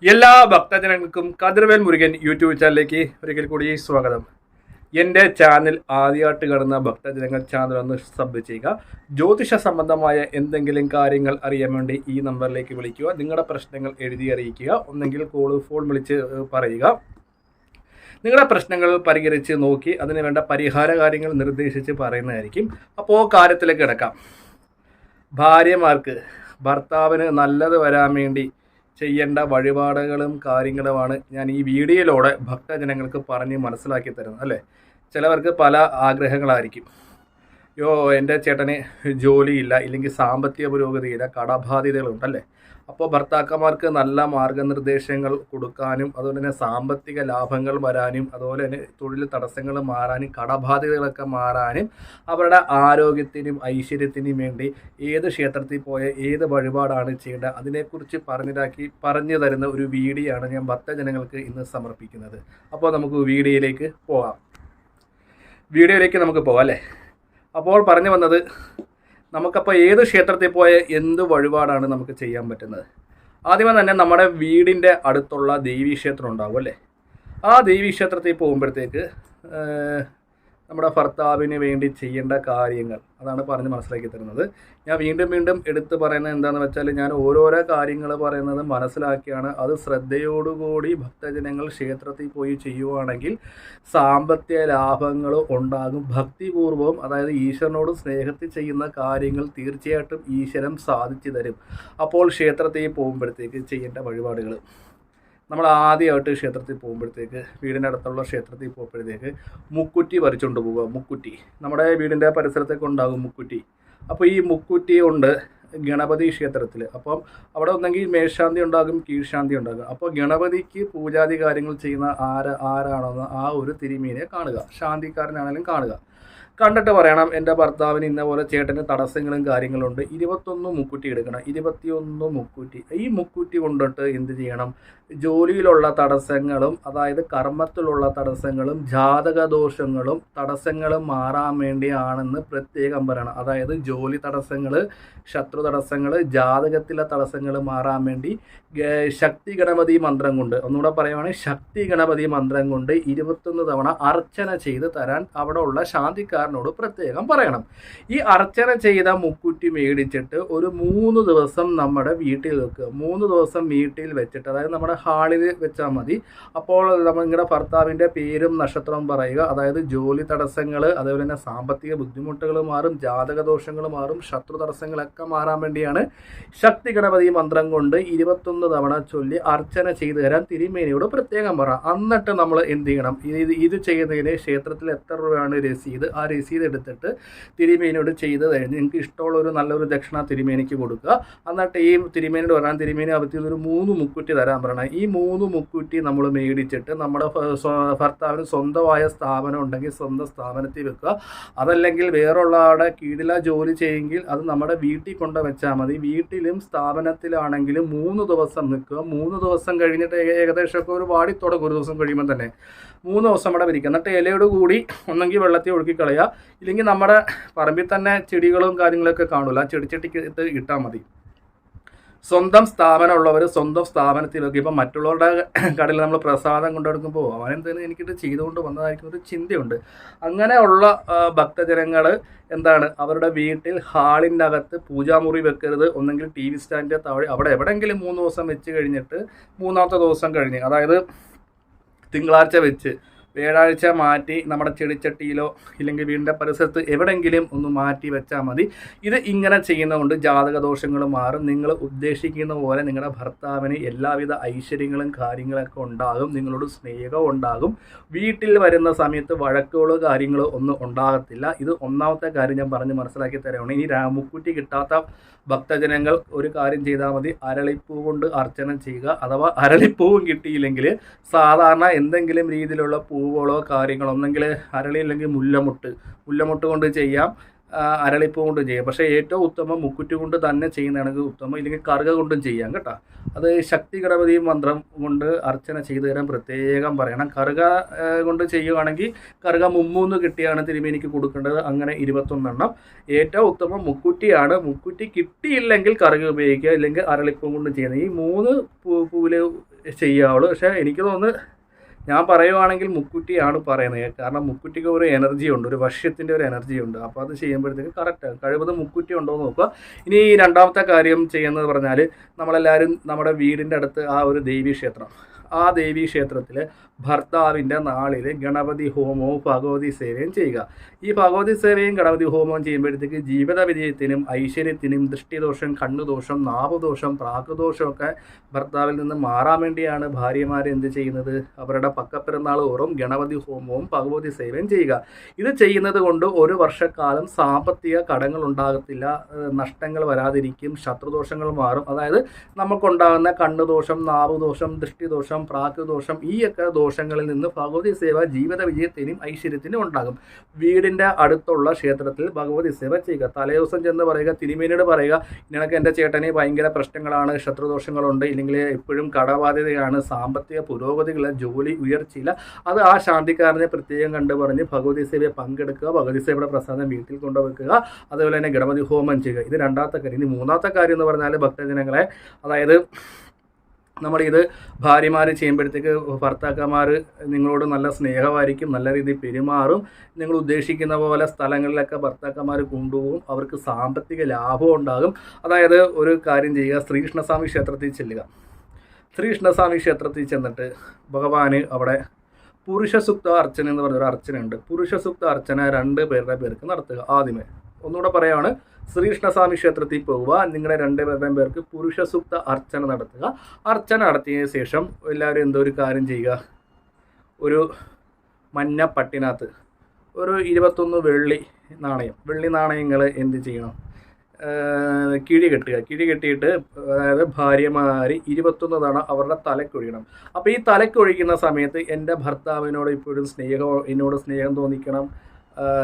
എല്ലാ ഭക്തജനങ്ങൾക്കും കതിർവേൽ മുരുകൻ യൂട്യൂബ് ചാനലിലേക്ക് ഒരിക്കൽ കൂടി സ്വാഗതം. എൻ്റെ ചാനൽ ആദ്യമായിട്ട് കാണുന്ന ഭക്തജനങ്ങൾ ചാനൽ ഒന്ന് സബ് ചെയ്യുക. ജ്യോതിഷ സംബന്ധമായ എന്തെങ്കിലും കാര്യങ്ങൾ അറിയാൻ വേണ്ടി ഈ നമ്പറിലേക്ക് വിളിക്കുക. നിങ്ങളുടെ പ്രശ്നങ്ങൾ എഴുതി അറിയിക്കുക. ഒന്നെങ്കിൽ ഫോൺ വിളിച്ച് പറയുക. നിങ്ങളുടെ പ്രശ്നങ്ങൾ പരിഹരിച്ച് നോക്കി അതിന് വേണ്ട പരിഹാര കാര്യങ്ങൾ നിർദ്ദേശിച്ച് പറയുന്നതായിരിക്കും. അപ്പോൾ കാര്യത്തിലേക്ക് കിടക്കാം. ഭാര്യമാർക്ക് ഭർത്താവിന് നല്ലത് വരാൻ വേണ്ടി ചെയ്യേണ്ട വഴിപാടുകളും കാര്യങ്ങളുമാണ് ഞാൻ ഈ വീഡിയോയിലൂടെ ഭക്തജനങ്ങൾക്ക് പറഞ്ഞ് മനസ്സിലാക്കി തരുന്നത്. അല്ലേ, ചിലവർക്ക് പല ആഗ്രഹങ്ങളായിരിക്കും. എൻ്റെ ചേട്ടന് ജോലിയില്ല, ഇല്ലെങ്കിൽ സാമ്പത്തിക പുരോഗതിയില്ല, കടബാധ്യതകളുണ്ടല്ലേ. അപ്പോൾ ഭർത്താക്കന്മാർക്ക് നല്ല മാർഗനിർദ്ദേശങ്ങൾ കൊടുക്കാനും അതുപോലെ തന്നെ സാമ്പത്തിക ലാഭങ്ങൾ വരാനും അതുപോലെ തന്നെ തൊഴിൽ തടസ്സങ്ങൾ മാറാനും കടബാധ്യതകളൊക്കെ മാറാനും അവരുടെ ആരോഗ്യത്തിനും ഐശ്വര്യത്തിനും വേണ്ടി ഏത് ക്ഷേത്രത്തിൽ പോയ ഏത് വഴിപാടാണ് ചെയ്യേണ്ടത് അതിനെക്കുറിച്ച് പറഞ്ഞു തരുന്ന ഒരു വീഡിയോ ആണ് ഞാൻ ഭക്തജനങ്ങൾക്ക് ഇന്ന് സമർപ്പിക്കുന്നത്. അപ്പോൾ നമുക്ക് വീഡിയോയിലേക്ക് പോകാം അല്ലേ. അപ്പോൾ പറഞ്ഞു വന്നത്, നമുക്കപ്പോൾ ഏത് ക്ഷേത്രത്തിൽ പോയ എന്ത് വഴിപാടാണ് നമുക്ക് ചെയ്യാൻ പറ്റുന്നത്. ആദ്യമേ തന്നെ നമ്മുടെ വീടിൻ്റെ അടുത്തുള്ള ദേവീക്ഷേത്രം ഉണ്ടാവും അല്ലേ. ആ ദേവീക്ഷേത്രത്തിൽ പോകുമ്പോഴത്തേക്ക് നമ്മുടെ ഭർത്താവിന് വേണ്ടി ചെയ്യേണ്ട കാര്യങ്ങൾ അതാണ് പറഞ്ഞ് മനസ്സിലാക്കി തരുന്നത്. ഞാൻ വീണ്ടും എടുത്ത് പറയുന്നത് എന്താണെന്ന് വെച്ചാൽ, ഞാൻ ഓരോരോ കാര്യങ്ങൾ പറയുന്നത് മനസ്സിലാക്കിയാണ്. അത് ശ്രദ്ധയോടുകൂടി ഭക്തജനങ്ങൾ ക്ഷേത്രത്തിൽ പോയി ചെയ്യുവാണെങ്കിൽ സാമ്പത്തിക ലാഭങ്ങൾ ഉണ്ടാകും. ഭക്തിപൂർവ്വം, അതായത് ഈശ്വരനോട് സ്നേഹത്തിൽ ചെയ്യുന്ന കാര്യങ്ങൾ തീർച്ചയായിട്ടും ഈശ്വരൻ സാധിച്ചു തരും. അപ്പോൾ ക്ഷേത്രത്തിൽ പോകുമ്പോഴത്തേക്ക് ചെയ്യേണ്ട വഴിപാടുകൾ, നമ്മൾ ആദ്യമായിട്ട് ക്ഷേത്രത്തിൽ പോകുമ്പോഴത്തേക്ക്, വീടിൻ്റെ അടുത്തുള്ള ക്ഷേത്രത്തിൽ പോകുമ്പോഴത്തേക്ക് മുക്കുറ്റി പറിച്ചുകൊണ്ട് പോവുക. മുക്കുറ്റി നമ്മുടെ വീടിൻ്റെ പരിസരത്തൊക്കെ ഉണ്ടാകും മുക്കുറ്റി. അപ്പോൾ ഈ മുക്കുറ്റി കൊണ്ട് ഗണപതി ക്ഷേത്രത്തിൽ, അപ്പം അവിടെ ഒന്നെങ്കിൽ മേൽശാന്തി ഉണ്ടാകും, കീഴ്ശാന്തി ഉണ്ടാകും. അപ്പോൾ ഗണപതിക്ക് പൂജാതി കാര്യങ്ങൾ ചെയ്യുന്ന ആരാണെന്ന് ആ ഒരു തിരുമേനിയെ കാണുക, ശാന്തിക്കാരനാണെങ്കിലും കാണുക. കണ്ടിട്ട് പറയണം, എൻ്റെ ഭർത്താവിന് ഇന്ന പോലെ ചേട്ടന് തടസ്സങ്ങളും കാര്യങ്ങളുണ്ട്, 21 മുക്കുറ്റി എടുക്കണം. 21 മുക്കുറ്റി. ഈ മുക്കുറ്റി കൊണ്ടിട്ട് എന്ത് ചെയ്യണം? ജോലിയിലുള്ള തടസ്സങ്ങളും അതായത് കർമ്മത്തിലുള്ള തടസ്സങ്ങളും ജാതകദോഷങ്ങളും തടസ്സങ്ങളും മാറാൻ വേണ്ടിയാണെന്ന് പ്രത്യേകം പറയണം. അതായത് ജോലി തടസ്സങ്ങൾ, ശത്രു തടസ്സങ്ങൾ, ജാതകത്തിലെ തടസ്സങ്ങൾ മാറാൻ വേണ്ടി ശക്തി ഗണപതി മന്ത്രം കൊണ്ട്, ഒന്നുകൂടെ പറയുവാണെങ്കിൽ ശക്തി ഗണപതി മന്ത്രം കൊണ്ട് 21 തവണ അർച്ചന ചെയ്ത് തരാൻ അവിടെ ഉള്ള ശാന്തിക്കാരനോട് പ്രത്യേകം പറയണം. ഈ അർച്ചന ചെയ്ത മുക്കുറ്റി മേടിച്ചിട്ട് ഒരു 3 ദിവസം നമ്മുടെ വീട്ടിൽ വെക്കുക. 3 ദിവസം വീട്ടിൽ വെച്ചിട്ട്, അതായത് നമ്മുടെ ഹാളിൽ വെച്ചാൽ മതി. അപ്പോൾ നിങ്ങളുടെ ഭർത്താവിൻ്റെ പേരും നക്ഷത്രവും പറയുക. അതായത് ജോലി തടസ്സങ്ങൾ, അതേപോലെ തന്നെ സാമ്പത്തിക ബുദ്ധിമുട്ടുകൾ മാറും, ജാതകദോഷങ്ങൾ മാറും, ശത്രു തടസ്സങ്ങളൊക്കെ മാറാൻ വേണ്ടിയാണ് ശക്തി ഗണപതി മന്ത്രം കൊണ്ട് 21 തവണ ചൊല്ലി അർച്ചന ചെയ്തു തരാൻ തിരുമേനിയോട് പ്രത്യേകം പറ. എന്നിട്ട് നമ്മൾ എന്ത് ചെയ്യണം? ഇത് ചെയ്യുന്നതിന് ക്ഷേത്രത്തിൽ എത്ര രൂപയാണ് രസീത്, ആ രസീത് എടുത്തിട്ട് തിരുമേനിയോട് ചെയ്ത് കഴിഞ്ഞ് നിങ്ങൾക്ക് ഇഷ്ടമുള്ള ഒരു നല്ലൊരു ദക്ഷിണ തിരുമേനിക്ക് കൊടുക്കുക. എന്നിട്ട് ഈ തിരുമേനിയോട് പറയാൻ, തിരുമേനി അവത്തിൽ ഒരു 3 മുക്കുറ്റി തരാൻ പറയണം. ഈ 3 മുക്കുറ്റി നമ്മൾ മേടിച്ചിട്ട് നമ്മുടെ ഭർത്താവിന് സ്വന്തമായ സ്ഥാപനം ഉണ്ടെങ്കിൽ സ്വന്തം സ്ഥാപനത്തിൽ വെക്കുക. അതല്ലെങ്കിൽ വേറൊള്ള ആളുടെ കീഴിലെ ജോലി ചെയ്യുമെങ്കിൽ അത് നമ്മുടെ വീട്ടിൽ കൊണ്ട് വെച്ചാൽ മതി. വീട്ടിലും സ്ഥാപനത്തിലാണെങ്കിലും 3 ദിവസം നിൽക്കുക. 3 ദിവസം കഴിഞ്ഞിട്ട് ഏകദേശമൊക്കെ ഒരു വാടി തുടങ്ങും. ഒരു ദിവസം കഴിയുമ്പോൾ തന്നെ 3 ദിവസം അവിടെ വിരിക്കുക. എന്നിട്ട് ഇലയോട് കൂടി ഒന്നെങ്കിൽ വെള്ളത്തിൽ ഒഴുക്കിക്കളയുക, ഇല്ലെങ്കിൽ നമ്മുടെ പറമ്പിൽ തന്നെ ചെടികളും കാര്യങ്ങളൊക്കെ കാണില്ല, ആ ചെടിച്ചട്ടിക്ക് ഇട്ടാൽ മതി. സ്വന്തം സ്ഥാപനമുള്ളവർ സ്വന്തം സ്ഥാപനത്തിൽ വെക്കുക. ഇപ്പം മറ്റുള്ളവരുടെ കടയിൽ നമ്മൾ പ്രസാദം കൊണ്ടെടുക്കുമ്പോൾ അവനെന്തെങ്കിലും എനിക്കിത് ചെയ്തുകൊണ്ട് വന്നതായിരിക്കും ഒരു ചിന്തയുണ്ട്. അങ്ങനെയുള്ള ഭക്തജനങ്ങൾ എന്താണ്, അവരുടെ വീട്ടിൽ ഹാളിൻ്റെ അകത്ത് പൂജാമുറി വെക്കരുത്. ഒന്നെങ്കിൽ TV സ്റ്റാൻഡിൻ്റെ താഴെ അവിടെ എവിടെയെങ്കിലും 3 ദിവസം വെച്ച് കഴിഞ്ഞിട്ട് 3ാമത്തെ ദിവസം കഴിഞ്ഞ്, അതായത് തിങ്കളാഴ്ച വെച്ച് വ്യാഴാഴ്ച മാറ്റി നമ്മുടെ ചെടിച്ചട്ടിയിലോ ഇല്ലെങ്കിൽ വീടിൻ്റെ പരിസരത്ത് എവിടെയെങ്കിലും ഒന്ന് മാറ്റി വെച്ചാൽ മതി. ഇത് ഇങ്ങനെ ചെയ്യുന്നതുകൊണ്ട് ജാതകദോഷങ്ങൾ മാറും. നിങ്ങൾ ഉദ്ദേശിക്കുന്ന പോലെ നിങ്ങളുടെ ഭർത്താവിന് എല്ലാവിധ ഐശ്വര്യങ്ങളും കാര്യങ്ങളൊക്കെ ഉണ്ടാകും. നിങ്ങളോട് സ്നേഹവും ഉണ്ടാകും. വീട്ടിൽ വരുന്ന സമയത്ത് വഴക്കുകളോ കാര്യങ്ങളോ ഒന്നും ഉണ്ടാകത്തില്ല. ഇത് ഒന്നാമത്തെ കാര്യം ഞാൻ പറഞ്ഞ് മനസ്സിലാക്കി തരാണ്. ഇനി മുക്കുറ്റി കിട്ടാത്ത ഭക്തജനങ്ങൾ ഒരു കാര്യം ചെയ്താൽ മതി, അരളിപ്പൂ കൊണ്ട് അർച്ചന ചെയ്യുക. അഥവാ അരളിപ്പൂവും കിട്ടിയില്ലെങ്കിൽ സാധാരണ എന്തെങ്കിലും രീതിയിലുള്ള പൂവുകളോ കാര്യങ്ങളോ, ഒന്നെങ്കിൽ അരളി അല്ലെങ്കിൽ മുല്ലമുട്ട് കൊണ്ട് ചെയ്യാം, അരളിപ്പൂ കൊണ്ട് ചെയ്യാം. പക്ഷേ ഏറ്റവും ഉത്തമം മുക്കുറ്റി കൊണ്ട് തന്നെ ചെയ്യുന്നതാണെങ്കിൽ ഉത്തമം, ഇല്ലെങ്കിൽ കറുക കൊണ്ടും ചെയ്യാം കേട്ടോ. അത് ശക്തി ഗണപതി മന്ത്രം കൊണ്ട് അർച്ചന ചെയ്തു തരാൻ പ്രത്യേകം പറയണം. കറുക കൊണ്ട് ചെയ്യുകയാണെങ്കിൽ കറുക 3 കിട്ടിയാണ് തിരുമേനിക്ക് കൊടുക്കേണ്ടത്. അങ്ങനെ 21 എണ്ണം. ഏറ്റവും ഉത്തമം മുക്കുറ്റിയാണ്. മുക്കുറ്റി കിട്ടിയില്ലെങ്കിൽ കറുക ഉപയോഗിക്കുക, ഇല്ലെങ്കിൽ അരളിപ്പൂ കൊണ്ട് ചെയ്യുന്നത്. ഈ 3 പൂവിൽ ചെയ്യാവുള്ളൂ. പക്ഷേ എനിക്ക് തോന്നുന്നു, ഞാൻ പറയുവാണെങ്കിൽ മുക്കുറ്റിയാണ് പറയുന്നത്. കാരണം മുക്കുറ്റിക്ക് ഒരു എനർജി ഉണ്ട്, ഒരു വശ്യത്തിൻ്റെ ഒരു എനർജി ഉണ്ട്. അപ്പോൾ അത് ചെയ്യുമ്പോഴത്തേക്ക് കറക്റ്റാണ്. കഴിവതും മുക്കുറ്റി ഉണ്ടോ എന്ന് നോക്കുക. ഇനി രണ്ടാമത്തെ കാര്യം ചെയ്യുന്നത് പറഞ്ഞാൽ, നമ്മളെല്ലാവരും നമ്മുടെ വീടിൻ്റെ അടുത്ത് ആ ഒരു ദേവീക്ഷേത്രം, ആ ദേവീക്ഷേത്രത്തിൽ ഭർത്താവിൻ്റെ നാളിൽ ഗണപതി ഹോമവും ഭഗവതി സേവയും ചെയ്യുക. ഈ ഭഗവതി സേവയും ഗണപതി ഹോമവും ചെയ്യുമ്പോഴത്തേക്ക് ജീവിത വിജയത്തിനും ഐശ്വര്യത്തിനും ദൃഷ്ടിദോഷം, കണ്ണുദോഷം, നാഭദോഷം, പ്രാകൃദോഷമൊക്കെ ഭർത്താവിൽ നിന്ന് മാറാൻ വേണ്ടിയാണ് ഭാര്യമാർ എന്ത് ചെയ്യുന്നത്, അവരുടെ പക്കപ്പിറന്നാൾ ഓറും ഗണപതി ഹോമവും ഭഗവതി സേവയും ചെയ്യുക. ഇത് ചെയ്യുന്നത് കൊണ്ട് ഒരു വർഷക്കാലം സാമ്പത്തിക കടങ്ങൾ ഉണ്ടാകത്തില്ല, നഷ്ടങ്ങൾ വരാതിരിക്കും, ശത്രുദോഷങ്ങൾ മാറും. അതായത് നമുക്കുണ്ടാകുന്ന കണ്ണുദോഷം, നാഭദോഷം, ദൃഷ്ടിദോഷം, പ്രാകൃദോഷം, ഈ ഒക്കെ ദോഷങ്ങളിൽ നിന്ന് ഭഗവതി സേവ ജീവിത വിജയത്തിനും ഐശ്വര്യത്തിനും ഉണ്ടാകും. വീടിൻ്റെ അടുത്തുള്ള ക്ഷേത്രത്തിൽ ഭഗവതി സേവ ചെയ്യുക. തലേദിവസം ചെന്ന് പറയുക, തിരുമേനിയോട് പറയുക, ഇങ്ങനെയൊക്കെ എൻ്റെ ചേട്ടന് ഭയങ്കര പ്രശ്നങ്ങളാണ്, ശത്രുദോഷങ്ങളുണ്ട്, ഇല്ലെങ്കിൽ എപ്പോഴും കടബാധ്യതയാണ്, സാമ്പത്തിക പുരോഗതികൾ, ജോലി ഉയർച്ചയില്ല. അത് ആ ശാന്തിക്കാരനെ പ്രത്യേകം കണ്ടു പറഞ്ഞ് ഭഗവതി സേവയെ പങ്കെടുക്കുക, ഭഗവതി സേവയുടെ പ്രസാദം വീട്ടിൽ കൊണ്ടുവെക്കുക. അതുപോലെ തന്നെ ഗണപതി ഹോമം ചെയ്യുക. ഇത് രണ്ടാമത്തെ കാര്യം. ഇനി മൂന്നാമത്തെ കാര്യം എന്ന് പറഞ്ഞാൽ, ഭക്തജനങ്ങളെ, അതായത് നമ്മളിത് ഭാര്യമാർ ചെയ്യുമ്പോഴത്തേക്ക് ഭർത്താക്കന്മാർ നിങ്ങളോട് നല്ല സ്നേഹമായിരിക്കും, നല്ല രീതിയിൽ പെരുമാറും. നിങ്ങൾ ഉദ്ദേശിക്കുന്ന പോലെ സ്ഥലങ്ങളിലൊക്കെ ഭർത്താക്കന്മാർ കൊണ്ടുപോകും, അവർക്ക് സാമ്പത്തിക ലാഭം ഉണ്ടാകും. അതായത് ഒരു കാര്യം ചെയ്യുക, ശ്രീകൃഷ്ണസ്വാമി ക്ഷേത്രത്തിൽ ചെല്ലുക. ശ്രീകൃഷ്ണസ്വാമി ക്ഷേത്രത്തിൽ ചെന്നിട്ട് ഭഗവാന് അവിടെ പുരുഷസൂക്ത അർച്ചന എന്ന് പറഞ്ഞൊരു അർച്ചനയുണ്ട്. പുരുഷസൂക്ത അർച്ചന 2 പേരുടെ പേർക്ക് നടത്തുക. ആദ്യമേ ഒന്നുകൂടെ പറയുകയാണ്, ശ്രീകൃഷ്ണസ്വാമി ക്ഷേത്രത്തിൽ പോവുക, നിങ്ങളുടെ 2 പേരുടെയും പേർക്ക് പുരുഷസൂക്ത അർച്ചന നടത്തുക. അർച്ചന നടത്തിയതിന് ശേഷം എല്ലാവരും എന്തോ ഒരു കാര്യം ചെയ്യുക, ഒരു മഞ്ഞപ്പട്ടിനകത്ത് ഒരു 21 വെള്ളി നാണയങ്ങൾ എന്ത് ചെയ്യണം, കിഴി കെട്ടുക. കിഴി കെട്ടിയിട്ട്, അതായത് ഭാര്യമാർ 21 തവണ അവരുടെ തലക്കൊഴിയണം. അപ്പോൾ ഈ തലക്കൊഴിക്കുന്ന സമയത്ത് എൻ്റെ ഭർത്താവിനോട് ഇപ്പോഴും എന്നോട് സ്നേഹം തോന്നിക്കണം,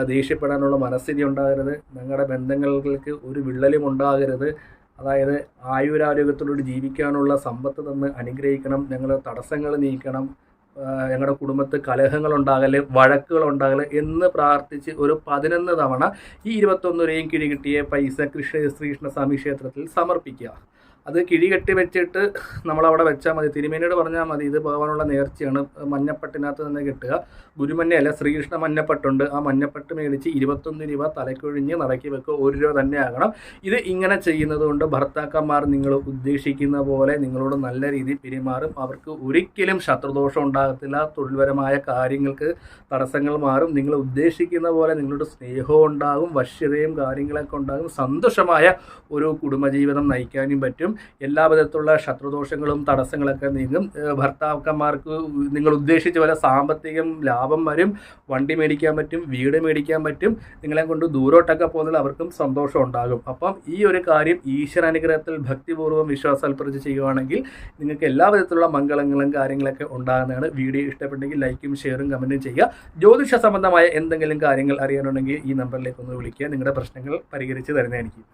ദേഷ്യപ്പെടാനുള്ള മനസ്ഥിതി ഉണ്ടാകരുത്, ഞങ്ങളുടെ ബന്ധങ്ങൾക്ക് ഒരു വിള്ളലും ഉണ്ടാകരുത്, അതായത് ആയുരാരോഗ്യത്തോടുകൂടി ജീവിക്കാനുള്ള സമ്പത്ത് തന്ന് അനുഗ്രഹിക്കണം, ഞങ്ങളുടെ തടസ്സങ്ങൾ നീക്കണം, ഞങ്ങളുടെ കുടുംബത്തിൽ കലഹങ്ങളുണ്ടാകല്, വഴക്കുകളുണ്ടാകല് എന്ന് പ്രാർത്ഥിച്ച് ഒരു 11 തവണ ഈ 21 കിഴി കിട്ടിയ പൈസ ശ്രീകൃഷ്ണസ്വാമി ക്ഷേത്രത്തിൽ സമർപ്പിക്കുക. അത് കിഴി കെട്ടി വെച്ചിട്ട് നമ്മളവിടെ വെച്ചാൽ മതി. തിരുമേനിയോട് പറഞ്ഞാൽ മതി, ഇത് പോകാനുള്ള നേർച്ചയാണ്, മഞ്ഞപ്പട്ടിനകത്ത് തന്നെ കെട്ടുക. ഗുരുമഞ്ഞയല്ല, ശ്രീകൃഷ്ണ മഞ്ഞപ്പട്ടുണ്ട്. ആ മഞ്ഞപ്പട്ട് മേടിച്ച് 21 രൂപ തലക്കൊഴിഞ്ഞ് നടക്കി വെക്കുക. 1 രൂപ തന്നെ ആകണം. ഇത് ഇങ്ങനെ ചെയ്യുന്നത് കൊണ്ട് ഭർത്താക്കന്മാർ നിങ്ങൾ ഉദ്ദേശിക്കുന്ന പോലെ നിങ്ങളോട് നല്ല രീതിയിൽ പെരുമാറും. അവർക്ക് ഒരിക്കലും ശത്രുദോഷം ഉണ്ടാകത്തില്ല. തൊഴിൽപരമായ കാര്യങ്ങൾക്ക് തടസ്സങ്ങൾ മാറും. നിങ്ങൾ ഉദ്ദേശിക്കുന്ന പോലെ നിങ്ങളോട് സ്നേഹവും ഉണ്ടാകും, വശ്യതയും കാര്യങ്ങളൊക്കെ ഉണ്ടാകും. സന്തോഷമായ ഒരു കുടുംബജീവിതം നയിക്കാനും പറ്റും. എല്ലാ വിധത്തിലുള്ള ശത്രുദോഷങ്ങളും തടസ്സങ്ങളൊക്കെ നീങ്ങും. ഭർത്താക്കന്മാർക്ക് നിങ്ങൾ ഉദ്ദേശിച്ച പോലെ സാമ്പത്തികം ലാഭം വരും, വണ്ടി മേടിക്കാൻ പറ്റും, വീട് മേടിക്കാൻ പറ്റും. നിങ്ങളെ കൊണ്ട് ദൂരോട്ടൊക്കെ പോകുന്നതിൽ അവർക്കും സന്തോഷം ഉണ്ടാകും. അപ്പം ഈ ഒരു കാര്യം ഈശ്വരാനുഗ്രഹത്തിൽ ഭക്തിപൂർവ്വം വിശ്വാസാൽപ്പറിച്ച് ചെയ്യുകയാണെങ്കിൽ നിങ്ങൾക്ക് എല്ലാ വിധത്തിലുള്ള മംഗളങ്ങളും കാര്യങ്ങളൊക്കെ ഉണ്ടാകുന്നതാണ്. വീഡിയോ ഇഷ്ടപ്പെട്ടെങ്കിൽ ലൈക്കും ഷെയറും കമൻറ്റും ചെയ്യുക. ജ്യോതിഷ സംബന്ധമായ എന്തെങ്കിലും കാര്യങ്ങൾ അറിയാനുണ്ടെങ്കിൽ ഈ നമ്പറിലേക്ക് ഒന്ന് വിളിക്കുക. നിങ്ങളുടെ പ്രശ്നങ്ങൾ പരിഹരിച്ച് തരുന്നതായിരിക്കും.